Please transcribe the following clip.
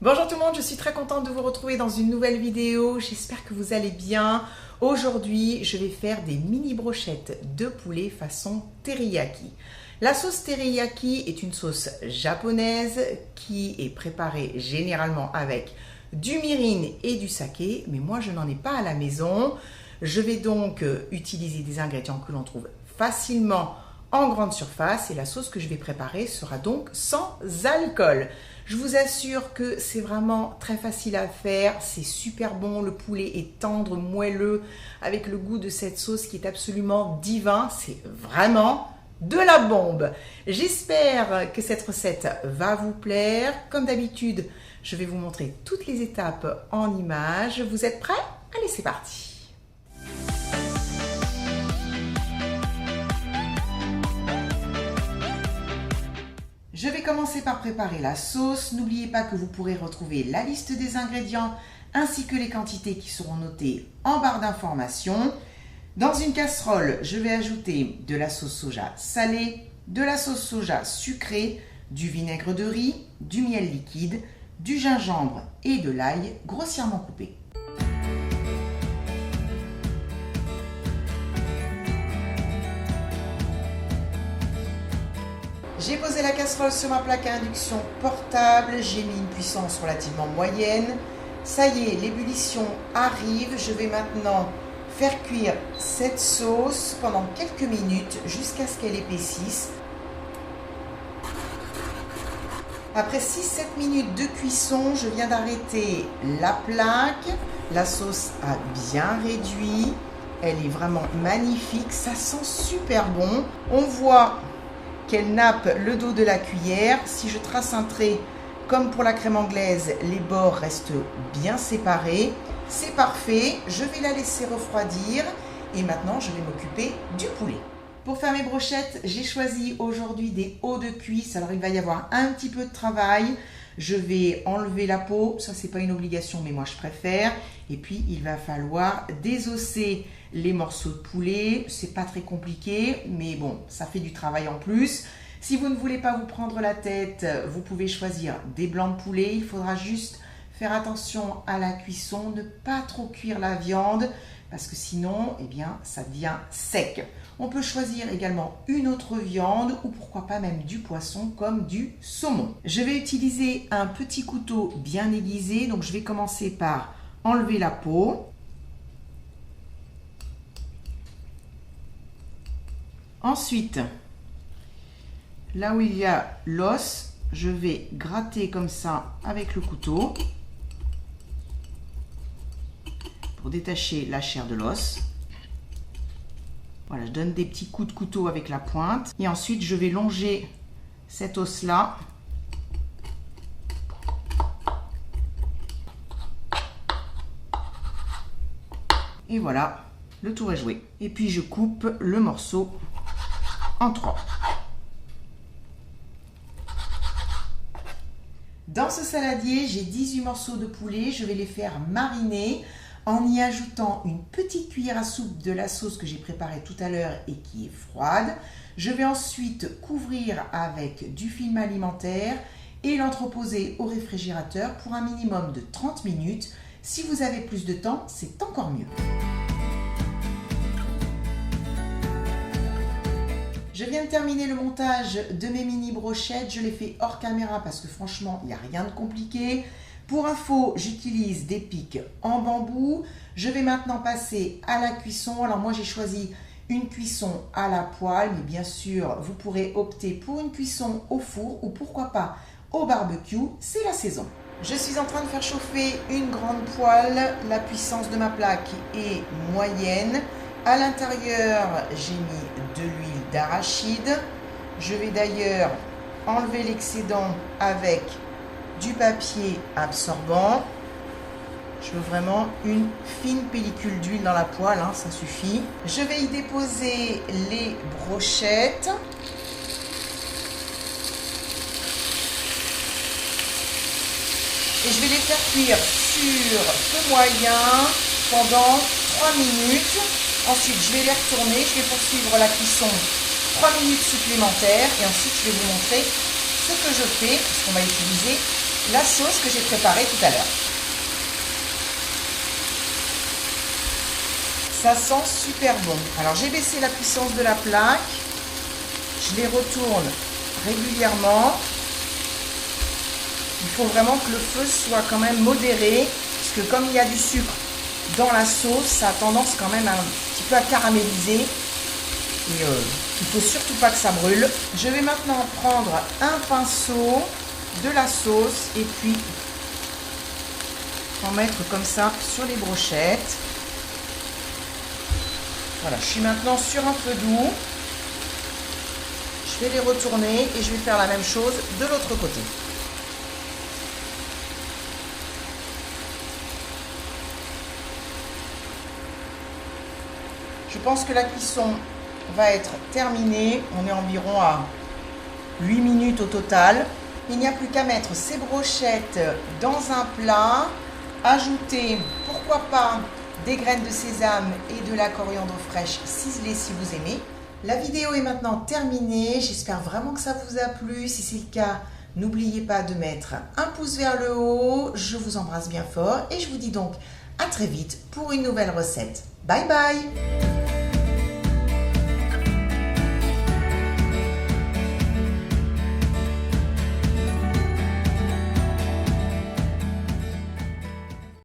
Bonjour tout le monde, je suis très contente de vous retrouver dans une nouvelle vidéo. J'espère que vous allez bien. Aujourd'hui, je vais faire des mini brochettes de poulet façon teriyaki. La sauce teriyaki est une sauce japonaise qui est préparée généralement avec du mirin et du saké, mais moi je n'en ai pas à la maison. Je vais donc utiliser des ingrédients que l'on trouve facilement en grande surface et la sauce que je vais préparer sera donc sans alcool. Je vous assure que c'est vraiment très facile à faire, c'est super bon, le poulet est tendre, moelleux, avec le goût de cette sauce qui est absolument divin, c'est vraiment de la bombe. J'espère que cette recette va vous plaire. Comme d'habitude, je vais vous montrer toutes les étapes en images. Vous êtes prêts? Allez, c'est parti! Je vais commencer par préparer la sauce. N'oubliez pas que vous pourrez retrouver la liste des ingrédients ainsi que les quantités qui seront notées en barre d'informations. Dans une casserole, je vais ajouter de la sauce soja salée, de la sauce soja sucrée, du vinaigre de riz, du miel liquide, du gingembre et de l'ail grossièrement coupé. J'ai posé la casserole sur ma plaque à induction portable, j'ai mis une puissance relativement moyenne. Ça y est, l'ébullition arrive. Je vais maintenant faire cuire cette sauce pendant quelques minutes jusqu'à ce qu'elle épaississe. Après 6-7 minutes de cuisson, je viens d'arrêter la plaque. La sauce a bien réduit. Elle est vraiment magnifique, ça sent super bon. On voit qu'elle nappe le dos de la cuillère. Si je trace un trait comme pour la crème anglaise, les bords restent bien séparés. C'est parfait, je vais la laisser refroidir et maintenant je vais m'occuper du poulet. Pour faire mes brochettes, j'ai choisi aujourd'hui des hauts de cuisse. Alors il va y avoir un petit peu de travail. Je vais enlever la peau, ça c'est pas une obligation mais moi je préfère. Et puis il va falloir désosser les morceaux de poulet. C'est pas très compliqué mais bon, ça fait du travail en plus. Si vous ne voulez pas vous prendre la tête, vous pouvez choisir des blancs de poulet. Il faudra juste faire attention à la cuisson, ne pas trop cuire la viande parce que sinon, eh bien, ça devient sec. On peut choisir également une autre viande ou pourquoi pas même du poisson comme du saumon. Je vais utiliser un petit couteau bien aiguisé, donc je vais commencer par enlever la peau. Ensuite, là où il y a l'os, je vais gratter comme ça avec le couteau pour détacher la chair de l'os. Voilà, je donne des petits coups de couteau avec la pointe. Et ensuite, je vais longer cet os-là. Et voilà, le tour est joué. Et puis, je coupe le morceau en 3. Dans ce saladier, j'ai 18 morceaux de poulet. Je vais les faire mariner en y ajoutant une petite cuillère à soupe de la sauce que j'ai préparée tout à l'heure et qui est froide. Je vais ensuite couvrir avec du film alimentaire et l'entreposer au réfrigérateur pour un minimum de 30 minutes. Si vous avez plus de temps, c'est encore mieux. Je viens de terminer le montage de mes mini brochettes. Je les fais hors caméra parce que franchement, il n'y a rien de compliqué. Pour info, j'utilise des pics en bambou. Je vais maintenant passer à la cuisson. Alors moi, j'ai choisi une cuisson à la poêle, mais bien sûr, vous pourrez opter pour une cuisson au four ou pourquoi pas au barbecue. C'est la saison. Je suis en train de faire chauffer une grande poêle. La puissance de ma plaque est moyenne. À l'intérieur, j'ai mis de l'huile d'arachide. Je vais d'ailleurs enlever l'excédent avec du papier absorbant. Je veux vraiment une fine pellicule d'huile dans la poêle, hein, ça suffit. Je vais y déposer les brochettes. Et je vais les faire cuire sur feu moyen pendant 3 minutes. Ensuite, je vais les retourner. Je vais poursuivre la cuisson 3 minutes supplémentaires. Et ensuite, je vais vous montrer ce que je fais, puisqu'on va utiliser la sauce que j'ai préparée tout à l'heure. Ça sent super bon. Alors j'ai baissé la puissance de la plaque. Je les retourne régulièrement. Il faut vraiment que le feu soit quand même modéré, parce que comme il y a du sucre dans la sauce, ça a tendance quand même un petit peu à caraméliser. Et il ne faut surtout pas que ça brûle. Je vais maintenant prendre un pinceau, de la sauce, et puis en mettre comme ça sur les brochettes. Voilà, je suis maintenant sur un feu doux. Je vais les retourner et je vais faire la même chose de l'autre côté. Je pense que la cuisson va être terminée. On est environ à 8 minutes au total. Il n'y a plus qu'à mettre ces brochettes dans un plat. Ajouter, pourquoi pas, des graines de sésame et de la coriandre fraîche ciselée si vous aimez. La vidéo est maintenant terminée. J'espère vraiment que ça vous a plu. Si c'est le cas, n'oubliez pas de mettre un pouce vers le haut. Je vous embrasse bien fort et je vous dis donc à très vite pour une nouvelle recette. Bye bye!